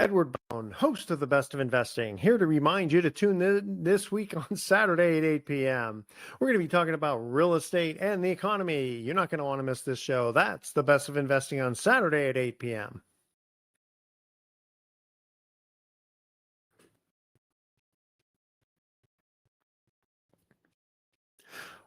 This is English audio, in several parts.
Edward Bone, host of The Best of Investing, here to remind you to tune in this week on Saturday at 8 p.m. We're going to be talking about real estate and the economy. You're not going to want to miss this show. That's The Best of Investing on Saturday at 8 p.m.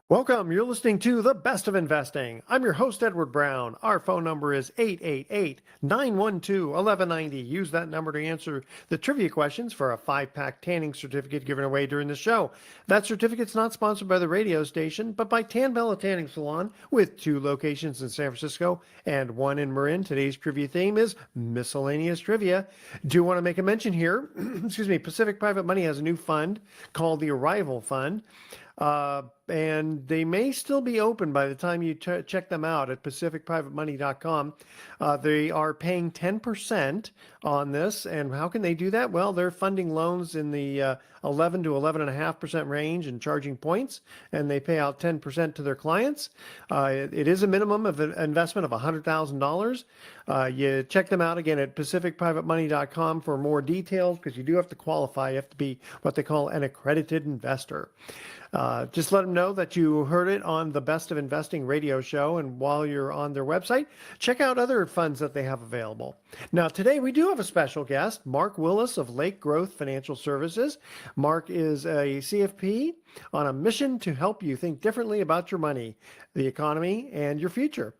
Welcome. You're listening to The Best of Investing. I'm your host, Edward Brown. Our phone number is 888-912-1190. Use that number to answer the trivia questions for a 5-pack tanning certificate given away during the show. That certificate's not sponsored by the radio station, but by Tan Bella Tanning Salon with 2 locations in San Francisco and 1 in Marin. Today's trivia theme is miscellaneous trivia. Do want to make a mention here. Excuse me. Pacific Private Money has a new fund called the Arrival Fund. And they may still be open by the time you check them out at pacificprivatemoney.com. They are paying 10% on this. And how can they do that? Well, they're funding loans in the 11 to 11.5% range and charging points, and they pay out 10% to their clients. It is a minimum of an investment of $100,000. You check them out again at pacificprivatemoney.com for more details, because you do have to qualify. You have to be what they call an accredited investor. Just let them know that you heard it on the Best of Investing radio show. And while you're on their website, check out other funds that they have available. Now, today we do have a special guest, Mark Willis of Lake Growth Financial Services. Mark is a CFP on a mission to help you think differently about your money, the economy, and your future.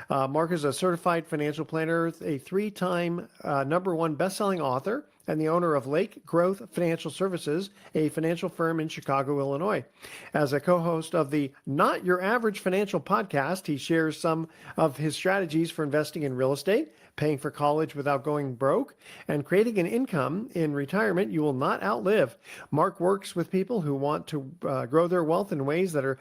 Mark is a certified financial planner, a 3-time #1 best-selling author, and the owner of Lake Growth Financial Services, a financial firm in Chicago, Illinois. As a co-host of the Not Your Average Financial podcast, he shares some of his strategies for investing in real estate, paying for college without going broke, and creating an income in retirement you will not outlive. Mark works with people who want to grow their wealth in ways that are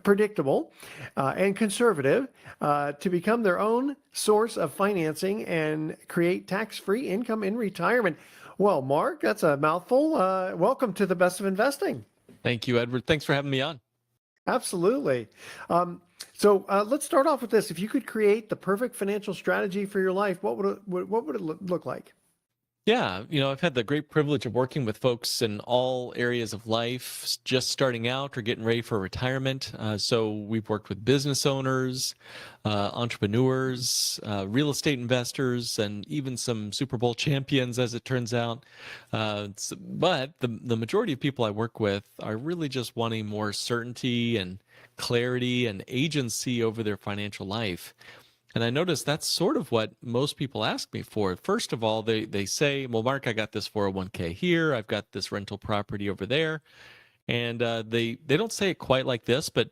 predictable and conservative to become their own source of financing and create tax-free income in retirement. Well, Mark, that's a mouthful. Welcome to the Best of Investing. Thank you, Edward. Thanks for having me on. Absolutely. So let's start off with this. If you could create the perfect financial strategy for your life, what would it look like? Yeah, I've had the great privilege of working with folks in all areas of life, just starting out or getting ready for retirement. So we've worked with business owners, entrepreneurs, real estate investors, and even some Super Bowl champions, as it turns out. But the majority of people I work with are really just wanting more certainty and clarity and agency over their financial life. And I noticed that's sort of what most people ask me for. First of all, they say, well, Mark, I got this 401k here. I've got this rental property over there. And they don't say it quite like this, but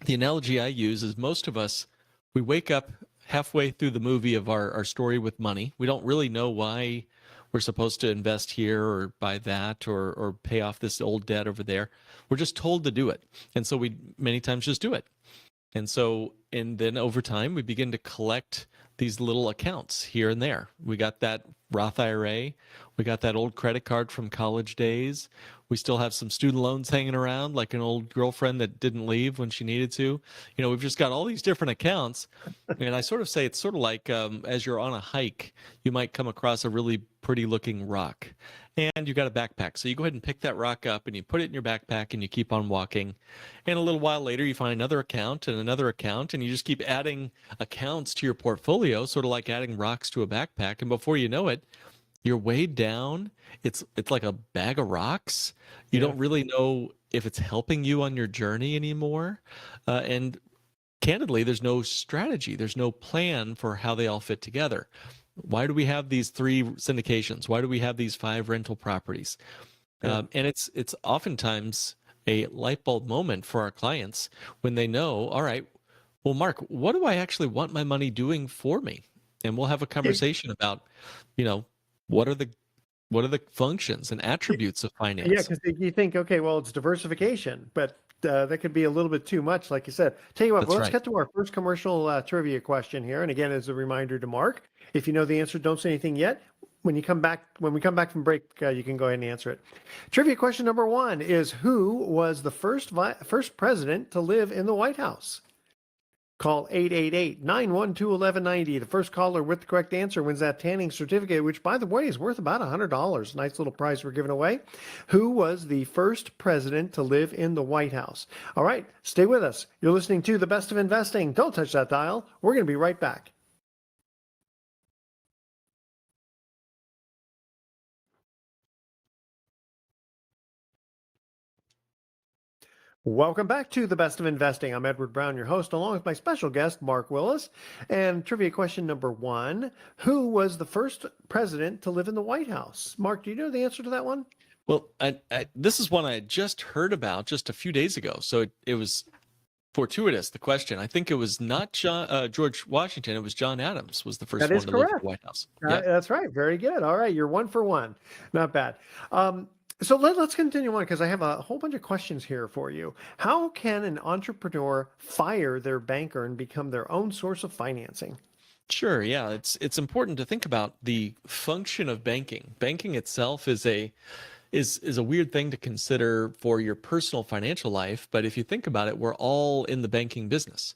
the analogy I use is most of us, we wake up halfway through the movie of our story with money. We don't really know why we're supposed to invest here or buy that or pay off this old debt over there. We're just told to do it. And so we many times just do it. And then over time, we begin to collect these little accounts here and there. We got that Roth IRA. We got that old credit card from college days. We still have some student loans hanging around, like an old girlfriend that didn't leave when she needed to. We've just got all these different accounts. And I sort of say it's sort of like as you're on a hike, you might come across a really pretty looking rock. And you got a backpack. So you go ahead and pick that rock up and you put it in your backpack and you keep on walking. And a little while later, you find another account and another account, and you just keep adding accounts to your portfolio, sort of like adding rocks to a backpack. And before you know it, you're weighed down. It's like a bag of rocks. You don't really know if it's helping you on your journey anymore. And candidly, there's no strategy. There's no plan for how they all fit together. Why do we have these 3 syndications? Why do we have these 5 rental properties? And it's oftentimes a light bulb moment for our clients when they know, all right, well, Mark, what do I actually want my money doing for me? And we'll have a conversation about, what are the functions and attributes of finance? Yeah, because you think, okay, well, it's diversification, but that could be a little bit too much, like you said. Tell you what, let's get to our first commercial trivia question here. And again, as a reminder to Mark, if you know the answer, don't say anything yet. When we come back from break, you can go ahead and answer it. Trivia question number 1 is, who was the first president to live in the White House? Call 888-912-1190. The first caller with the correct answer wins that tanning certificate, which, by the way, is worth about $100. Nice little prize we're giving away. Who was the first president to live in the White House? All right, stay with us. You're listening to The Best of Investing. Don't touch that dial. We're going to be right back. Welcome back to The Best of Investing. I'm Edward Brown, your host, along with my special guest, Mark Willis. And trivia question number 1, who was the first president to live in the White House? Mark, do you know the answer to that one? Well, this is one I had just heard about just a few days ago. So it was fortuitous, the question. I think it was not George Washington. It was John Adams was the first one to live in the White House. That's right. Very good. All right. You're 1 for 1. Not bad. So let's continue on, because I have a whole bunch of questions here for you. How can an entrepreneur fire their banker and become their own source of financing? Sure. Yeah. It's important to think about the function of banking. Banking itself is a weird thing to consider for your personal financial life. But if you think about it, we're all in the banking business.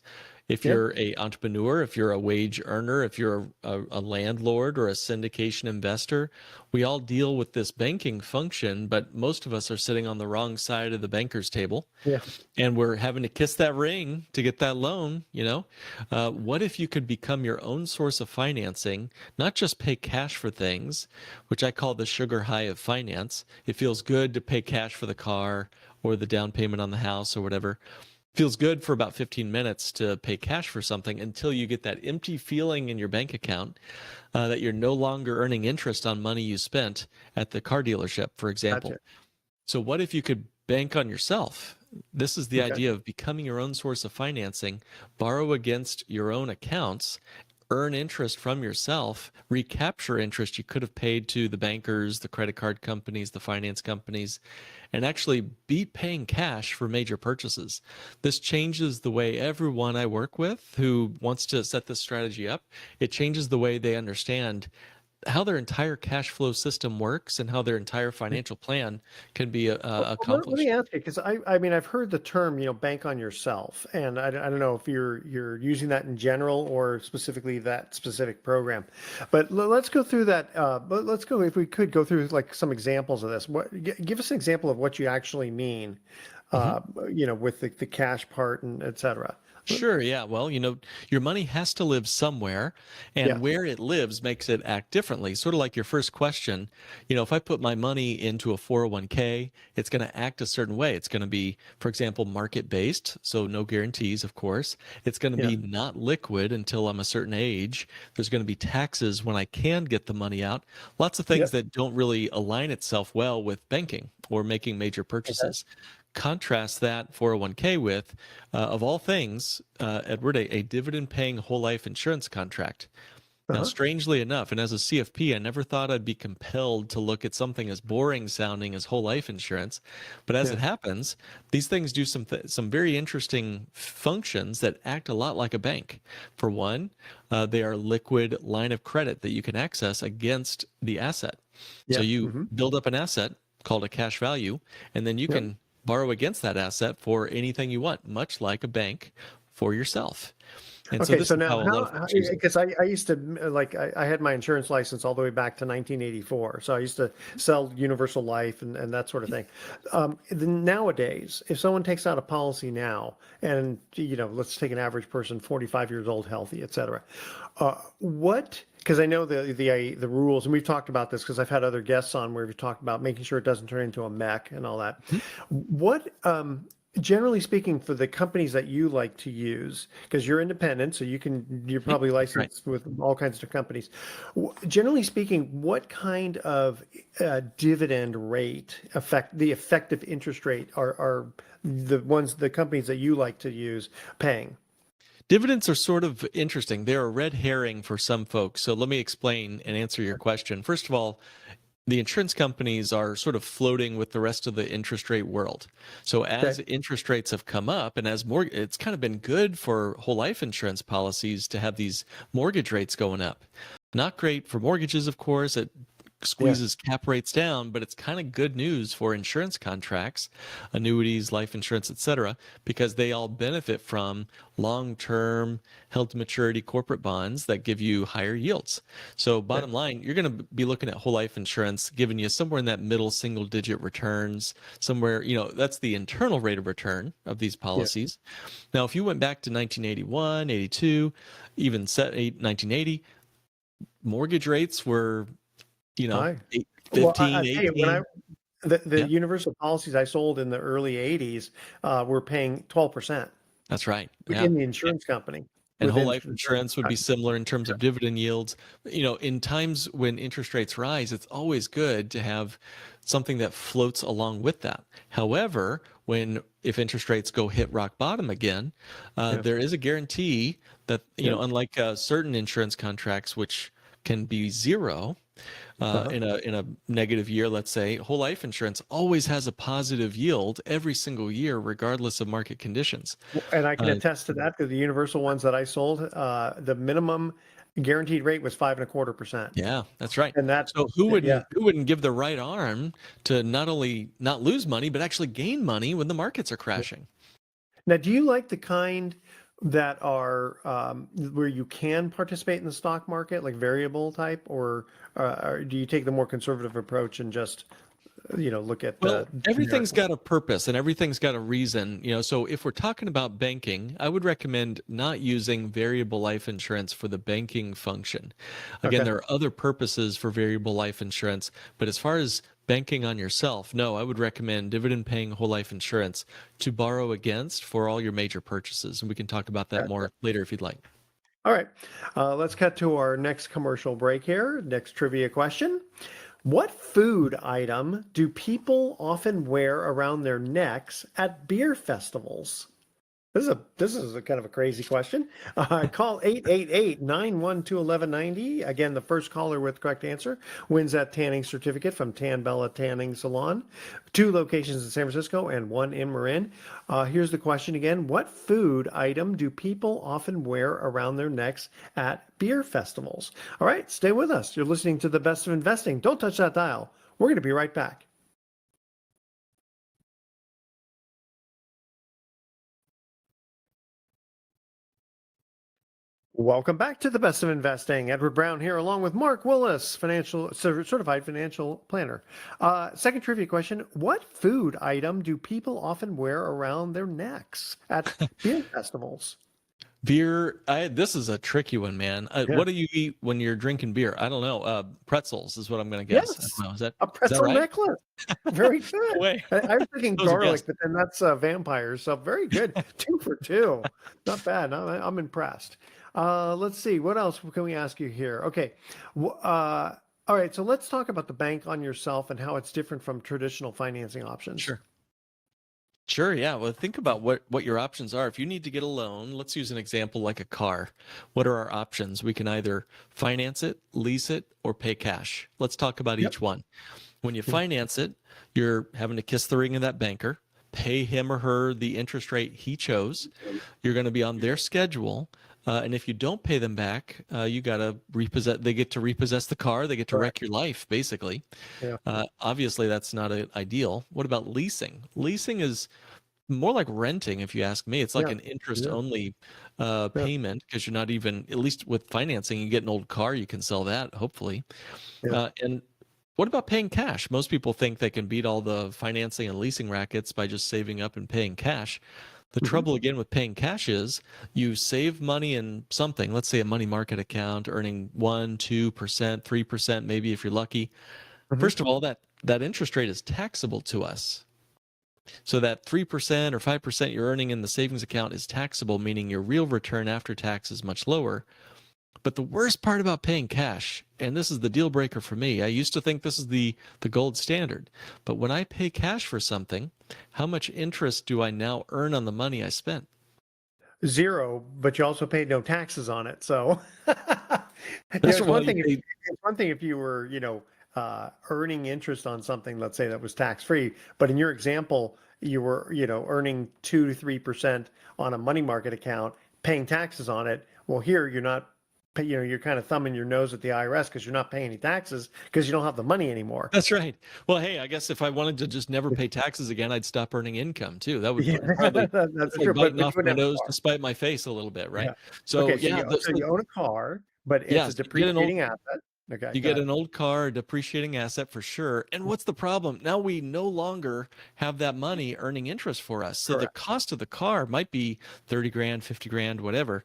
If you're an entrepreneur, if you're a wage earner, if you're a landlord or a syndication investor, we all deal with this banking function, but most of us are sitting on the wrong side of the banker's table. Yeah. And we're having to kiss that ring to get that loan, What if you could become your own source of financing, not just pay cash for things, which I call the sugar high of finance. It feels good to pay cash for the car or the down payment on the house or whatever. Feels good for about 15 minutes to pay cash for something until you get that empty feeling in your bank account that you're no longer earning interest on money you spent at the car dealership, for example. Gotcha. So what if you could bank on yourself? This is the idea of becoming your own source of financing, borrow against your own accounts, earn interest from yourself, recapture interest you could have paid to the bankers, the credit card companies, the finance companies, and actually beat paying cash for major purchases. This changes the way everyone I work with who wants to set this strategy up, it changes the way they understand how their entire cash flow system works and how their entire financial plan can be accomplished. Let me ask you, because I mean, I've heard the term, bank on yourself, and I don't know if you're using that in general or specifically that specific program, but let's go through that. But let's go, if we could go through like some examples of this. Give us an example of what you actually mean, with the cash part and et cetera. Sure. Yeah. Well, your money has to live somewhere, and where it lives makes it act differently. Sort of like your first question, if I put my money into a 401k, it's going to act a certain way. It's going to be, for example, market based. So no guarantees, of course. It's going to be not liquid until I'm a certain age. There's going to be taxes when I can get the money out. Lots of things that don't really align itself well with banking or making major purchases. Contrast that 401k with, of all things, Edward, a dividend-paying whole life insurance contract. Now, strangely enough, and as a CFP, I never thought I'd be compelled to look at something as boring sounding as whole life insurance. But as it happens, these things do some very interesting functions that act a lot like a bank. For one, they are liquid line of credit that you can access against the asset. So you build up an asset called a cash value, and then you can borrow against that asset for anything you want, much like a bank for yourself. And so now, because I used to, I had my insurance license all the way back to 1984. So I used to sell universal life and that sort of thing. Nowadays, if someone takes out a policy now and, let's take an average person, 45 years old, healthy, et cetera, because I know the rules, and we've talked about this because I've had other guests on where we've talked about making sure it doesn't turn into a mech and all that. What, generally speaking, for the companies that you like to use, because you're independent, so you're probably licensed with all kinds of companies. Generally speaking, what kind of dividend rate the effective interest rate are the companies that you like to use paying? Dividends are sort of interesting. They're a red herring for some folks. So let me explain and answer your question. First of all, the insurance companies are sort of floating with the rest of the interest rate world. So as interest rates have come up and as it's kind of been good for whole life insurance policies to have these mortgage rates going up. Not great for mortgages, of course. It squeezes cap rates down, but it's kind of good news for insurance contracts, annuities, life insurance, etc., because they all benefit from long-term held to maturity corporate bonds that give you higher yields. So bottom line, you're going to be looking at whole life insurance giving you somewhere in that middle single digit returns, somewhere, that's the internal rate of return of these policies. Now, if you went back to 1981, 82, even 1980, mortgage rates were High. 15, I tell you, 18. the Yeah, universal policies I sold in the early 80s were paying 12% that's right. Yeah. in the insurance company And whole within. life insurance would be similar in terms of dividend yields. In times when interest rates rise, it's always good to have something that floats along with that. However, if interest rates hit rock bottom again, there is a guarantee that, unlike certain insurance contracts, which can be zero, in a negative year, let's say, whole life insurance always has a positive yield every single year, regardless of market conditions. And I can attest to that because the universal ones that I sold, the minimum guaranteed rate was 5.25%. Yeah, that's right. And that, So who wouldn't give the right arm to not only not lose money, but actually gain money when the markets are crashing? Now, do you like the kind that are where you can participate in the stock market, like variable type, or do you take the more conservative approach and just, look at Well, the everything's got a purpose and everything's got a reason. So if we're talking about banking, I would recommend not using variable life insurance for the banking function. Again, Okay. there are other purposes for variable life insurance, but as far as banking on yourself, no, I would recommend dividend paying whole life insurance to borrow against for all your major purchases. And we can talk about that more later if you'd like. All right. Let's cut to our next commercial break here. Next trivia question. What food item do people often wear around their necks at beer festivals? This is a kind of a crazy question. Call 888-912-1190. Again, the first caller with the correct answer wins that tanning certificate from Tan Bella Tanning Salon. 2 locations in San Francisco and 1 in Marin. Here's the question again. What food item do people often wear around their necks at beer festivals? All right, stay with us. You're listening to The Best of Investing. Don't touch that dial. We're going to be right back. Welcome back to the Best of Investing. Edward Brown here, along with Mark Willis, certified financial planner. Second trivia question: what food item do people often wear around their necks at beer festivals? Beer, this is a tricky one, man. What do you eat when you're drinking beer? I don't know. Pretzels is what I'm going to guess. I Yes, don't know. Is a that pretzel right? necklace. Very good. Way. I was thinking Those are garlic, guesses. but then that's vampires. So very good. 2 for 2. Not bad. I'm impressed. Let's see. What else can we ask you here? Okay. All right. So let's talk about the bank on yourself and how it's different from traditional financing options. Sure. Sure, yeah. Well, think about what your options are. If you need to get a loan, let's use an example like a car. What are our options? We can either finance it, lease it, or pay cash. Let's talk about each one. When you finance it, you're having to kiss the ring of that banker, pay him or her the interest rate he chose. You're going to be on their schedule. And if you don't pay them back, you got to repossess. They get to repossess the car. They get to wreck your life, basically. Yeah. Obviously, that's not ideal. What about leasing? Leasing is more like renting, if you ask me. It's like an interest-only payment because you're not even, at least with financing, you get an old car, you can sell that, hopefully. And what about paying cash? Most people think they can beat all the financing and leasing rackets by just saving up and paying cash. The trouble again with paying cash is you save money in something, let's say a money market account, earning 1%, 2%, 3%, maybe if you're lucky. First of all, that interest rate is taxable to us. So that 3% or 5% you're earning in the savings account is taxable, meaning your real return after tax is much lower. But the worst part about paying cash, and this is the deal breaker for me, I used to think this is the gold standard, but when I pay cash for something, how much interest do I now earn on the money I spent? 0, but you also paid no taxes on it. So That's it's why one thing. It's one thing if you were, earning interest on something, let's say that was tax free. But in your example, you were, earning 2 to 3% on a money market account, paying taxes on it. Well, here you're not you're kind of thumbing your nose at the IRS because you're not paying any taxes because you don't have the money anymore. That's right. Well, hey, I guess if I wanted to just never pay taxes again, I'd stop earning income too. That would Yeah, probably that's that's like true. But biting you off wouldn't my have a nose car. to spite my face a little bit, right? Yeah. So Okay. So yeah, you own a car, but it's a yes, you get an old depreciating asset. Okay. you Go get ahead. an old car, a depreciating asset for sure. And what's the problem? Now we no longer have that money earning interest for us. So the Correct. cost of the car might be 30 grand, 50 grand, whatever.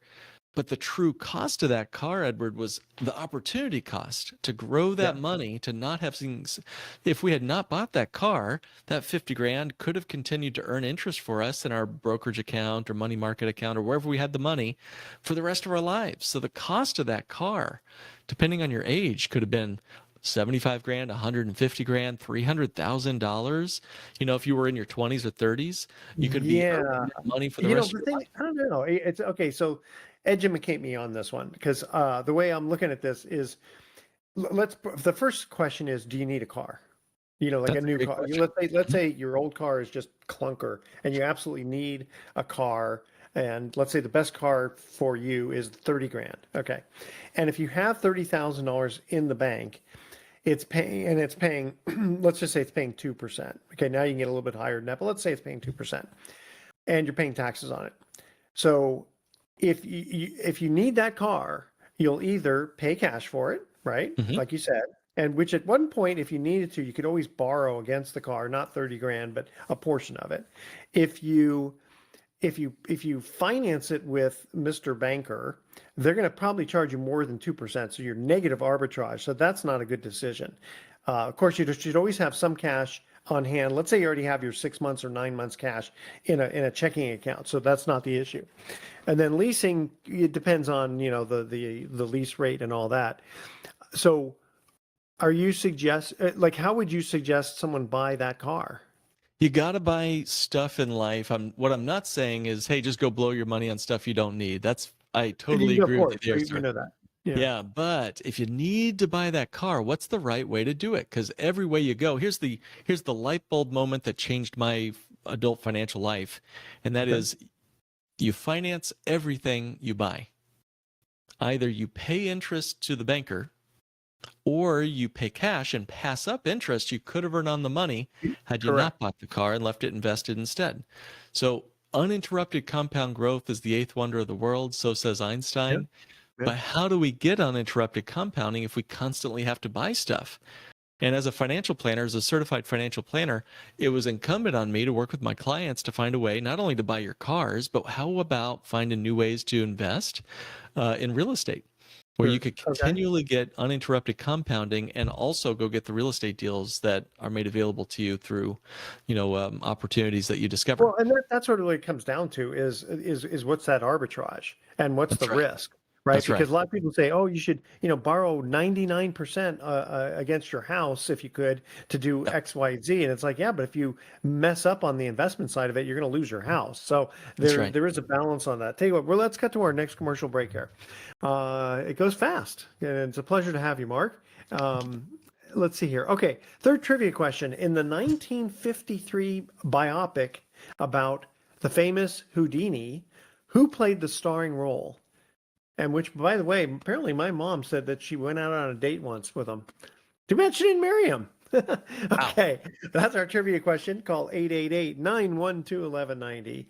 But the true cost of that car, Edward, was the opportunity cost to grow that Yeah. money, to not have things. If we had not bought that car, that 50 grand could have continued to earn interest for us in our brokerage account or money market account or wherever we had the money for the rest of our lives. So the cost of that car, depending on your age, could have been 75 grand, 150 grand, $300,000. If you were in your 20s or 30s, you could be Yeah. earning that money for the rest of The your thing, life. I don't know. It's okay. So educate me on this one because the way I'm looking at this is the first question is, do you need a car? Like a That's a new great car. question. Let's say your old car is just clunker and you absolutely need a car. And let's say the best car for you is 30 grand. Okay. And if you have $30,000 in the bank, it's paying, let's just say it's paying 2%. Okay. Now you can get a little bit higher than that, but let's say it's paying 2% and you're paying taxes on it. So if you need that car, you'll either pay cash for it, right? Mhm. Like you said, and which at one point, if you needed to, you could always borrow against the car, not 30 grand, but a portion of it. If you if you finance it with Mr. Banker, they're going to probably charge you more than 2%. So you're negative arbitrage. So that's not a good decision. Of course, you should always have some cash on hand. Let's say you already have your 6 months or 9 months cash in a checking account. So that's not the issue. And then leasing, it depends on, the lease rate and all that. So how would you suggest someone buy that car? You got to buy stuff in life. What I'm not saying is, hey, just go blow your money on stuff you don't need. I totally Of agree with you course, there, we sir. know that. Yeah. Yeah, but if you need to buy that car, what's the right way to do it? Because every way you go, here's the light bulb moment that changed my adult financial life, and that Okay. is you finance everything you buy. Either you pay interest to the banker or you pay cash and pass up interest you could have earned on the money had you Correct. not bought the car and left it invested instead. So uninterrupted compound growth is the eighth wonder of the world, so says Yeah. Einstein. Yeah. But how do we get uninterrupted compounding if we constantly have to buy stuff? And as a financial planner, as a certified financial planner, it was incumbent on me to work with my clients to find a way not only to buy your cars, but how about finding new ways to invest in real estate, where you Sure. could Okay. continually get uninterrupted compounding and also go get the real estate deals that are made available to you through, opportunities that you discover. Well, and that's what it really comes down to is what's that arbitrage and what's the That's right. risk, right? That's right. Because a lot of people say, oh, you should, borrow 99% against your house if you could to do Yep. X, Y, Z. And it's like, yeah, but if you mess up on the investment side of it, you're going to lose your house. So That's there right. there is a balance on that. Tell you what, well, let's cut to our next commercial break here. It goes fast, and it's a pleasure to have you, Mark. Let's see here. Okay, third trivia question. In the 1953 biopic about the famous Houdini, who played the starring role? And which, by the way, apparently my mom said that she went out on a date once with him. Too bad she didn't marry him. Wow. Okay, that's our trivia question. Call 888-912-1190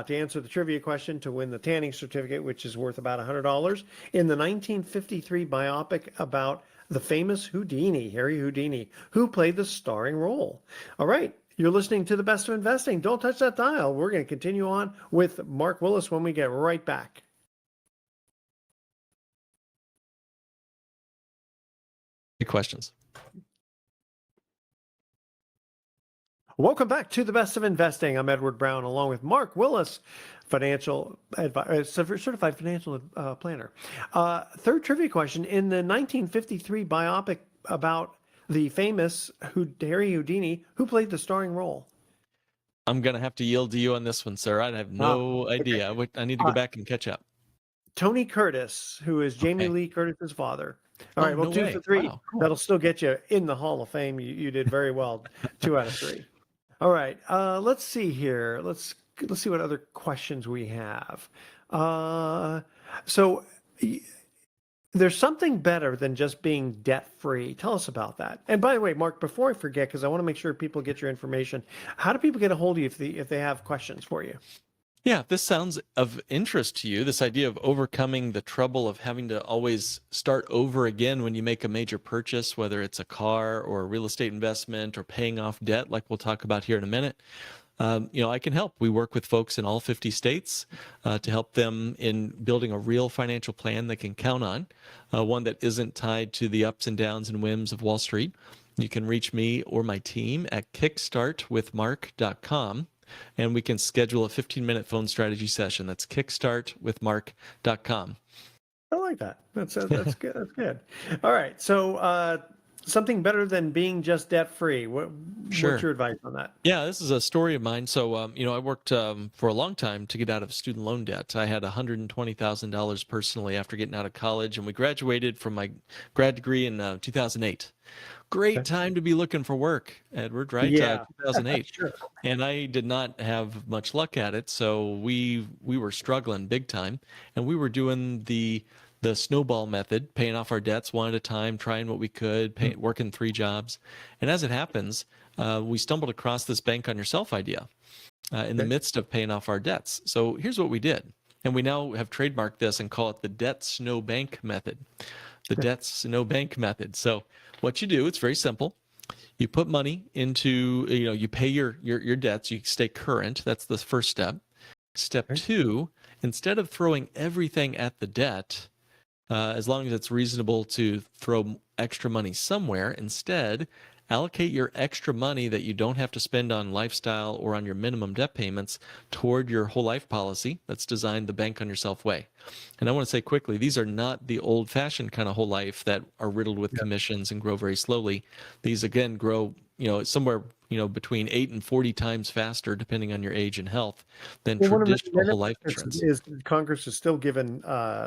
to answer the trivia question to win the tanning certificate, which is worth about $100 in the 1953 biopic about the famous Houdini, Harry Houdini, who played the starring role. All right, you're listening to The Best of Investing. Don't touch that dial. We're going to continue on with Mark Willis when we get right back. Good questions. Welcome back to The Best of Investing. I'm Edward Brown, along with Mark Willis, certified financial planner. Third trivia question. In the 1953 biopic about the famous Harry Houdini, who played the starring role? I'm going to have to yield to you on this one, sir. I have no Okay. idea. I need to go Uh, back and catch up. Tony Curtis, who is Jamie Okay. Lee Curtis's father. All Oh, right, well, no 2 way. for 3. Wow. Cool. That'll still get you in the Hall of Fame. You did very well. 2 out of 3. All right, let's see here. Let's see what other questions we have. So There's something better than just being debt free. Tell us about that. And by the way, Mark, before I forget, because I want to make sure people get your information, how do people get a hold of you if they have questions for you? Yeah, if this sounds of interest to you, this idea of overcoming the trouble of having to always start over again when you make a major purchase, whether it's a car or a real estate investment or paying off debt, like we'll talk about here in a minute, I can help. We work with folks in all 50 states to help them in building a real financial plan they can count on, one that isn't tied to the ups and downs and whims of Wall Street. You can reach me or my team at kickstartwithmark.com. And we can schedule a 15-minute phone strategy session. That's kickstartwithmark.com. I like that. That's good. That's good. All right. So something better than being just debt free. Sure. What's your advice on that? Yeah, this is a story of mine. So, I worked for a long time to get out of student loan debt. I had $120,000 personally after getting out of college, and we graduated from my grad degree in 2008. Great time to be looking for work, Edward, right? Yeah. 2008. Sure. And I did not have much luck at it, so we were struggling big time, and we were doing the snowball method, paying off our debts one at a time, trying what we could, working 3 jobs. And as it happens, we stumbled across this bank on yourself idea in the midst of paying off our debts. So here's what we did. And we now have trademarked this and call it the debt snow bank method. The debt snow bank method. So what you do, it's very simple. You put money into, you pay your debts, you stay current. That's the first step. Step 2, instead of throwing everything at the debt, as long as it's reasonable to throw extra money somewhere, instead, allocate your extra money that you don't have to spend on lifestyle or on your minimum debt payments toward your whole life policy that's designed the bank on yourself way. And I want to say quickly, these are not the old-fashioned kind of whole life that are riddled with commissions and grow very slowly. These, again, grow somewhere between 8 and 40 times faster, depending on your age and health, than traditional whole life insurance. Congress is still giving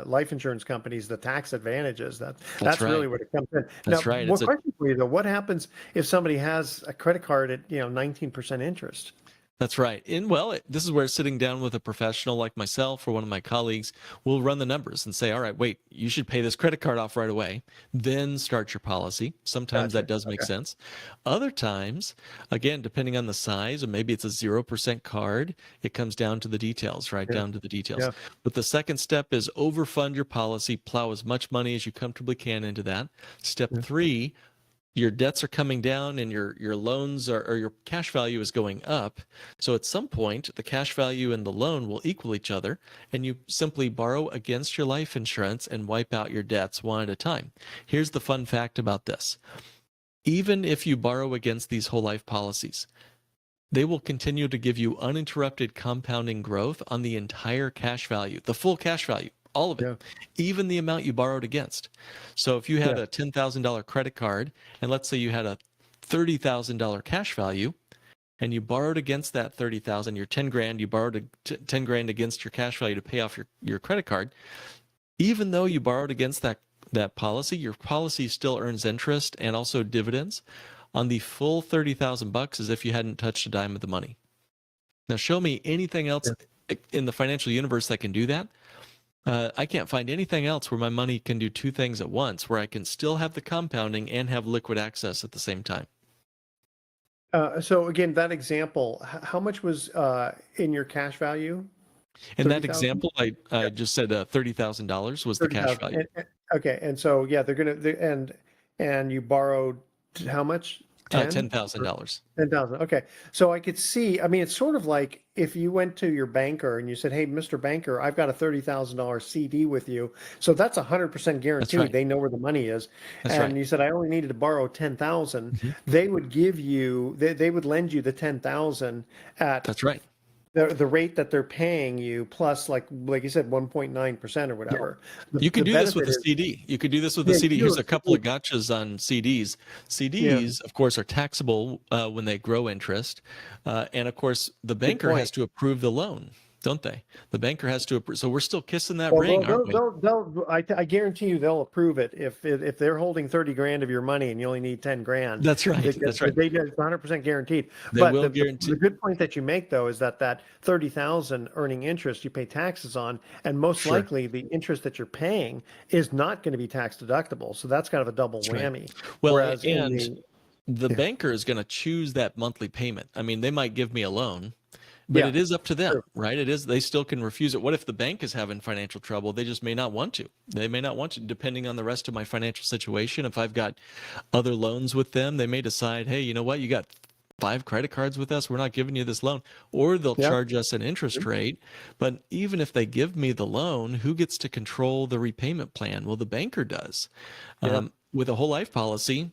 life insurance companies the tax advantages. That's right. really what it comes in. That's now, right. One question for you though: what happens if somebody has a credit card at 19% interest? That's right. And this is where sitting down with a professional like myself or one of my colleagues will run the numbers and say, all right, wait, you should pay this credit card off right away, then start your policy. Sometimes that does make sense. Other times, again, depending on the size, or maybe it's a 0% card, it comes down to the details, right? Down to the details. Yeah. But the second step is overfund your policy, plow as much money as you comfortably can into that. Step 3, your debts are coming down and your loans or your cash value is going up. So at some point, the cash value and the loan will equal each other, and you simply borrow against your life insurance and wipe out your debts one at a time. Here's the fun fact about this. Even if you borrow against these whole life policies, they will continue to give you uninterrupted compounding growth on the entire cash value, the full cash value. All of it, even the amount you borrowed against. So if you had a $10,000 credit card, and let's say you had a $30,000 cash value, and you borrowed against that $30,000, your 10 grand, you borrowed 10 grand against your cash value to pay off your credit card, even though you borrowed against that policy, your policy still earns interest and also dividends on the full $30,000 as if you hadn't touched a dime of the money. Now show me anything else in the financial universe that can do that. I can't find anything else where my money can do 2 things at once, where I can still have the compounding and have liquid access at the same time. So again, that example, how much was in your cash value? In that example, I just said $30,000 was the cash value. Okay, and so and you borrowed how much? $10,000. 10,000. Okay. So I could see, I mean, it's sort of like if you went to your banker and you said, hey, Mr. Banker, I've got a $30,000 CD with you. So that's 100% guaranteed. Right. They know where the money is. You said, I only needed to borrow 10,000. Mm-hmm. They would give you, they would lend you the 10,000 at. That's right. The rate that they're paying you plus like you said 1.9% or whatever. Yeah. You could do this with a CD. You could do this with a CD. Here's a couple of gotchas on CDs. CDs, of course, are taxable when they grow interest, and of course the banker has to approve the loan. don't they? The banker has to approve. So we're still kissing that Well, ring, aren't we? I guarantee you they'll approve it if they're holding 30 grand of your money and you only need 10 grand. That's right. That's right. They get 100% guaranteed. They But will guarantee. the good point that you make though is that 30,000 earning interest you pay taxes on, and most Sure. likely the interest that you're paying is not going to be tax deductible. So that's kind of a double That's right. whammy. Well, Whereas and the Yeah. banker is going to choose that monthly payment. I mean, they might give me a loan, but Yeah, it is up to them, true. right? It is. They still can refuse it. What if the bank is having financial trouble? They just may not want to. They may not want to, depending on the rest of my financial situation. If I've got other loans with them, they may decide, hey, you know what? You got 5 credit cards with us. We're not giving you this loan. Or they'll Yeah. charge us an interest rate. But even if they give me the loan, who gets to control the repayment plan? Well, the banker does. Yeah. With a whole life policy,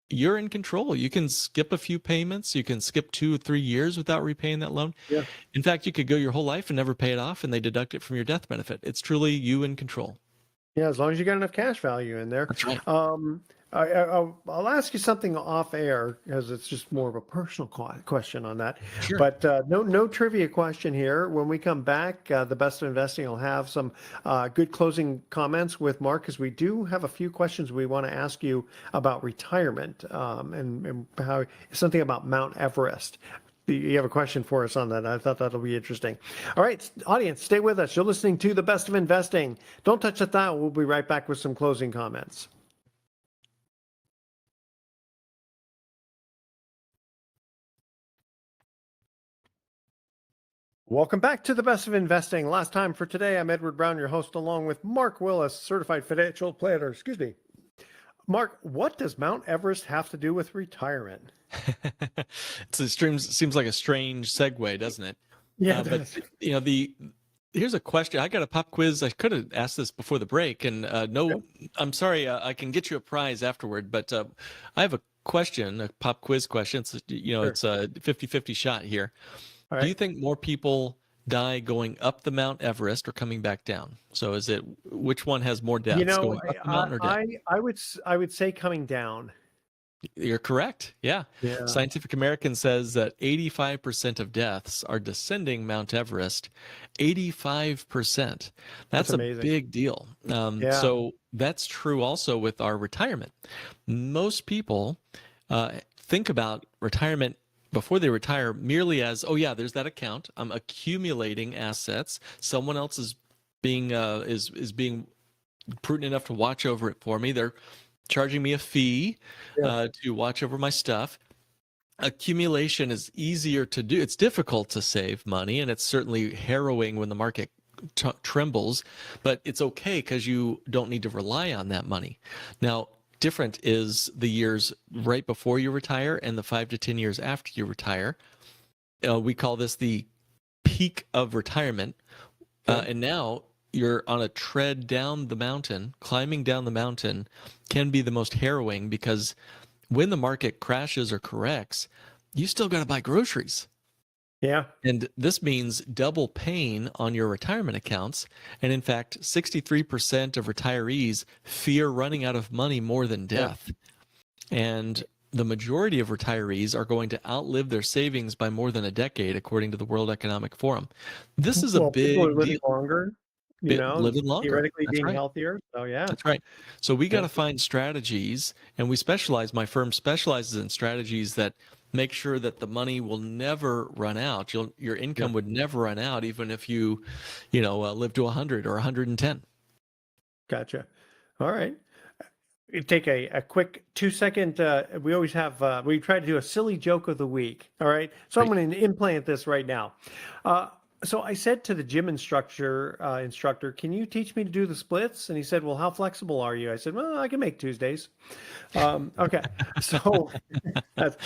you're in control. You can skip a few payments. You can skip 2 or 3 years without repaying that loan. Yeah. In fact, you could go your whole life and never pay it off, and they deduct it from your death benefit. It's truly you in control. Yeah, as long as you got enough cash value in there. That's right. I'll ask you something off air because it's just more of a personal question on that. Sure. But no trivia question here. When we come back, the best of investing will have some good closing comments with Mark, because we do have a few questions we want to ask you about retirement and how something about Mount Everest. You have a question for us on that. I thought that'll be interesting. All right, audience, stay with us. You're listening to The Best of Investing. Don't touch that dial. We'll be right back with some closing comments. Welcome back to The Best of Investing. Last time for today, I'm Edward Brown, your host, along with Mark Willis, certified financial planner. Excuse me. Mark, what does Mount Everest have to do with retirement? Seems like a strange segue, doesn't it? Yeah, but here's a question. I got a pop quiz. I could have asked this before the break, and I'm sorry. I can get you a prize afterward, but I have a question, a pop quiz question. It's Sure. It's a 50-50 shot here. All Do you right. think more people die going up the Mount Everest or coming back down? So is it which one has more deaths, going up the mountain or down? I would say coming down. You're correct. Yeah. Yeah. Scientific American says that 85% of deaths are descending Mount Everest. 85%. That's a amazing. big deal. Yeah. So that's true also with our retirement. Most people think about retirement before they retire merely as, oh yeah, there's that account. I'm accumulating assets. Someone else is being being prudent enough to watch over it for me. They're charging me a fee to watch over my stuff. Accumulation is easier to do. It's difficult to save money, and it's certainly harrowing when the market trembles, but it's okay because you don't need to rely on that money. Now, different is the years right before you retire and the 5 to 10 years after you retire. We call this the peak of retirement. And now you're on a tread down the mountain. Climbing down the mountain can be the most harrowing because when the market crashes or corrects, you still got to buy groceries. Yeah. And this means double pain on your retirement accounts. And in fact, 63% of retirees fear running out of money more than death. And the majority of retirees are going to outlive their savings by more than a decade, according to the World Economic Forum. This is a big people are living deal. longer, Living longer. theoretically That's being right. healthier. So yeah. That's right. So we got to find strategies, and my firm specializes in strategies that make sure that the money will never run out. Your income would never run out, even if you live to 100 or 110. Gotcha. All right. Take a quick 2-second. We always have, we try to do a silly joke of the week. All right. So I'm going to implant this right now. So I said to the gym instructor, can you teach me to do the splits? And he said, well, how flexible are you? I said, well, I can make Tuesdays. Okay. So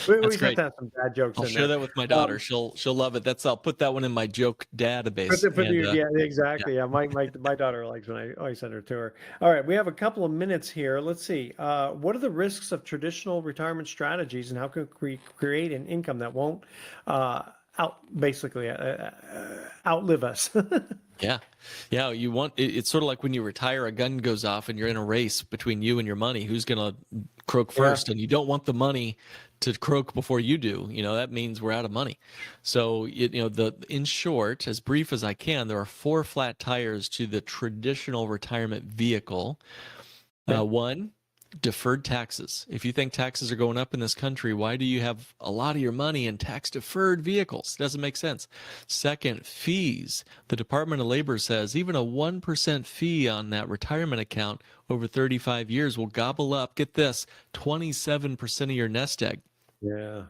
we always have great. to have some dad jokes I'll in share there. that with my daughter. She'll love it. I'll put that one in my joke database. Yeah, exactly. Yeah, my daughter likes when I always send her to her. All right, we have a couple of minutes here. Let's see. What are the risks of traditional retirement strategies, and how can we create an income that won't outlive us? Yeah. It's sort of like when you retire, a gun goes off and you're in a race between you and your money. Who's going to croak Yeah. first, and you don't want the money to croak before you do. That means we're out of money. So, in short, as brief as I can, there are 4 flat tires to the traditional retirement vehicle. Yeah. One, deferred taxes. If you think taxes are going up in this country, why do you have a lot of your money in tax deferred vehicles? It doesn't make sense. Second, fees. The Department of Labor says even a 1% fee on that retirement account over 35 years will gobble up, get this, 27% of your nest egg. Yeah.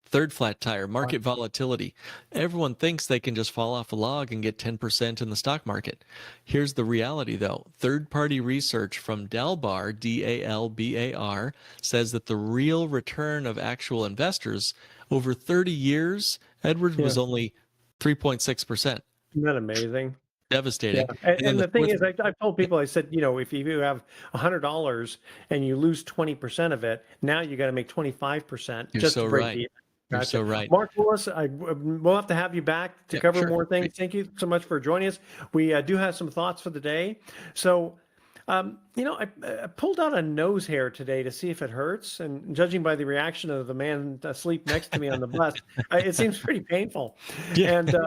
Third flat tire, market volatility. Everyone thinks they can just fall off a log and get 10% in the stock market. Here's the reality, though. Third-party research from Dalbar, D-A-L-B-A-R, says that the real return of actual investors over 30 years, Edward, was only 3.6%. Isn't that amazing? Devastating. Yeah. And then And the the thing fourth, is, I've told people, I said, if you have $100 and you lose 20% of it, now you got to make 25% you're just so to break right. even. You're Gotcha. so right. Mark Willis, we'll have to have you back to Yeah, cover sure. more things. Thank you so much for joining us. We do have some thoughts for the day. So, I pulled out a nose hair today to see if it hurts, and judging by the reaction of the man asleep next to me on the bus, it seems pretty painful. Yeah. And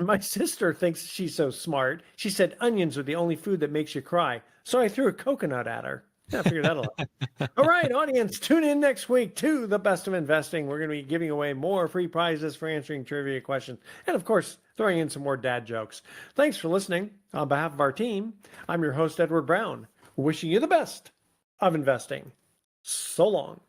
my sister thinks she's so smart. She said onions are the only food that makes you cry. So I threw a coconut at her. Yeah, I figured that'll help. All right, audience, tune in next week to The Best of Investing. We're going to be giving away more free prizes for answering trivia questions and, of course, throwing in some more dad jokes. Thanks for listening. On behalf of our team, I'm your host, Edward Brown, wishing you the best of investing. So long.